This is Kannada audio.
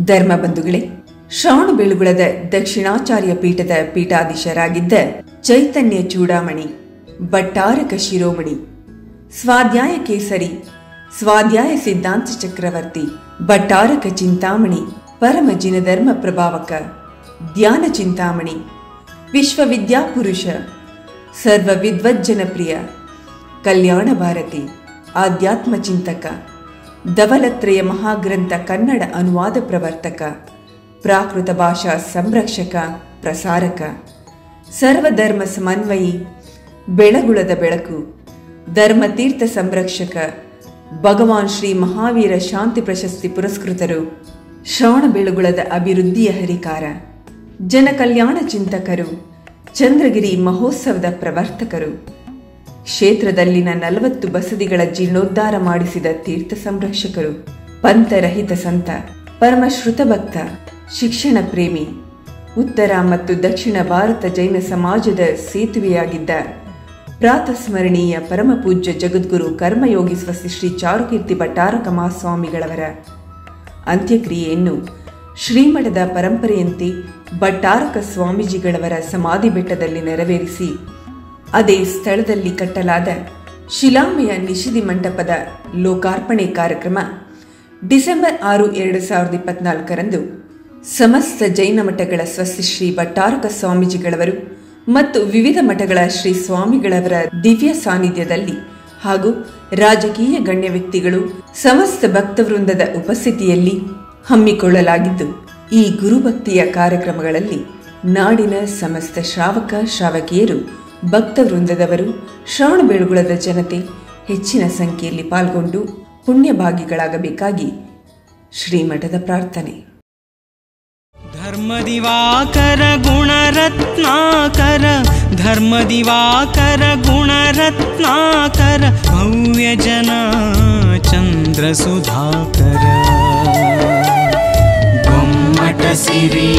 ಧರ್ಮಬಂಧುಗಳೇ, ಶ್ರವಣಬೆಳಗೊಳದ ದಕ್ಷಿಣಾಚಾರ್ಯ ಪೀಠದ ಪೀಠಾಧೀಶರಾಗಿದ್ದ ಚೈತನ್ಯ ಚೂಡಾಮಣಿ, ಭಟ್ಟಾರಕ ಶಿರೋಮಣಿ, ಸ್ವಾಧ್ಯಾಯ ಕೇಸರಿ, ಸ್ವಾಧ್ಯಾಯ ಸಿದ್ಧಾಂತ ಚಕ್ರವರ್ತಿ, ಭಟ್ಟಾರಕ ಚಿಂತಾಮಣಿ, ಪರಮ ಜಿನಧರ್ಮ ಪ್ರಭಾವಕ, ಧ್ಯಾನ ಚಿಂತಾಮಣಿ, ವಿಶ್ವವಿದ್ಯಾಪುರುಷ, ಸರ್ವ ವಿದ್ವಜ್ಜನಪ್ರಿಯ, ಕಲ್ಯಾಣ ಭಾರತಿ, ಆಧ್ಯಾತ್ಮ ಚಿಂತಕ, ಧವಲತ್ರಯ ಮಹಾಗ್ರಂಥ ಕನ್ನಡ ಅನುವಾದ ಪ್ರವರ್ತಕ, ಪ್ರಾಕೃತ ಭಾಷಾ ಸಂರಕ್ಷಕ ಪ್ರಸಾರಕ, ಸರ್ವಧರ್ಮ ಸಮನ್ವಯಿ, ಬೆಳಗುಳದ ಬೆಳಕು, ಧರ್ಮತೀರ್ಥ ಸಂರಕ್ಷಕ, ಭಗವಾನ್ ಶ್ರೀ ಮಹಾವೀರ ಶಾಂತಿ ಪ್ರಶಸ್ತಿ ಪುರಸ್ಕೃತರು, ಶ್ರವಣಬೆಳಗೊಳದ ಅಭಿವೃದ್ಧಿಯ ಹರಿಕಾರ, ಜನಕಲ್ಯಾಣ ಚಿಂತಕರು, ಚಂದ್ರಗಿರಿ ಮಹೋತ್ಸವದ ಪ್ರವರ್ತಕರು, ಕ್ಷೇತ್ರದಲ್ಲಿನ 40 ಬಸದಿಗಳ ಜೀರ್ಣೋದ್ಧಾರ ಮಾಡಿಸಿದ ತೀರ್ಥ ಸಂರಕ್ಷಕರು, ಪಂಥರಹಿತ ಸಂತ, ಪರಮಶ್ರುತ ಭಕ್ತ, ಶಿಕ್ಷಣ ಪ್ರೇಮಿ, ಉತ್ತರ ಮತ್ತು ದಕ್ಷಿಣ ಭಾರತ ಜೈನ ಸಮಾಜದ ಸೇತುವೆಯಾಗಿದ್ದ ಪ್ರಾತಸ್ಮರಣೀಯ ಪರಮಪೂಜ್ಯ ಜಗದ್ಗುರು ಕರ್ಮಯೋಗಿ ಸ್ವಸ್ತಿ ಶ್ರೀ ಚಾರುಕೀರ್ತಿ ಭಟ್ಟಾರಕ ಮಹಾಸ್ವಾಮಿಗಳವರ ಅಂತ್ಯಕ್ರಿಯೆಯನ್ನು ಶ್ರೀಮಠದ ಪರಂಪರೆಯಂತೆ ಭಟ್ಟಾರಕ ಸ್ವಾಮೀಜಿಗಳವರ ಸಮಾಧಿ ಬೆಟ್ಟದಲ್ಲಿ ನೆರವೇರಿಸಿ ಅದೇ ಸ್ಥಳದಲ್ಲಿ ಕಟ್ಟಲಾದ ಶಿಲಾಮಯ ನಿಷಿದಿ ಮಂಟಪದ ಲೋಕಾರ್ಪಣೆ ಕಾರ್ಯಕ್ರಮ ಡಿಸೆಂಬರ್ 6, 2024ರಂದು ಸಮಸ್ತ ಜೈನ ಮಠಗಳ ಸ್ವಸ್ತಿ ಶ್ರೀ ಭಟ್ಟಾರಕ ಸ್ವಾಮೀಜಿಗಳವರು ಮತ್ತು ವಿವಿಧ ಮಠಗಳ ಶ್ರೀ ಸ್ವಾಮಿಗಳವರ ದಿವ್ಯ ಸಾನ್ನಿಧ್ಯದಲ್ಲಿ ಹಾಗೂ ರಾಜಕೀಯ ಗಣ್ಯ ವ್ಯಕ್ತಿಗಳು, ಸಮಸ್ತ ಭಕ್ತವೃಂದದ ಉಪಸ್ಥಿತಿಯಲ್ಲಿ ಹಮ್ಮಿಕೊಳ್ಳಲಾಗಿದ್ದು, ಈ ಗುರುಭಕ್ತಿಯ ಕಾರ್ಯಕ್ರಮಗಳಲ್ಲಿ ನಾಡಿನ ಸಮಸ್ತ ಶ್ರಾವಕ ಶ್ರಾವಕಿಯರು, ಭಕ್ತವೃಂದದವರು, ಶ್ರವಣಬೆಳಗೊಳದ ಜನತೆ ಹೆಚ್ಚಿನ ಸಂಖ್ಯೆಯಲ್ಲಿ ಪಾಲ್ಗೊಂಡು ಪುಣ್ಯಭಾಗಿಗಳಾಗಬೇಕಾಗಿ ಶ್ರೀಮಠದ ಪ್ರಾರ್ಥನೆ. ಧರ್ಮದಿವಾಕರ ಗುಣರತ್ನಾಕರ, ಧರ್ಮದಿವಾಕರ ಗುಣರತ್ನಾಕರ, ಭವ್ಯ ಜನ ಚಂದ್ರ ಸುಧಾಕರ, ಗೊಮ್ಮಟ ಸಿರಿ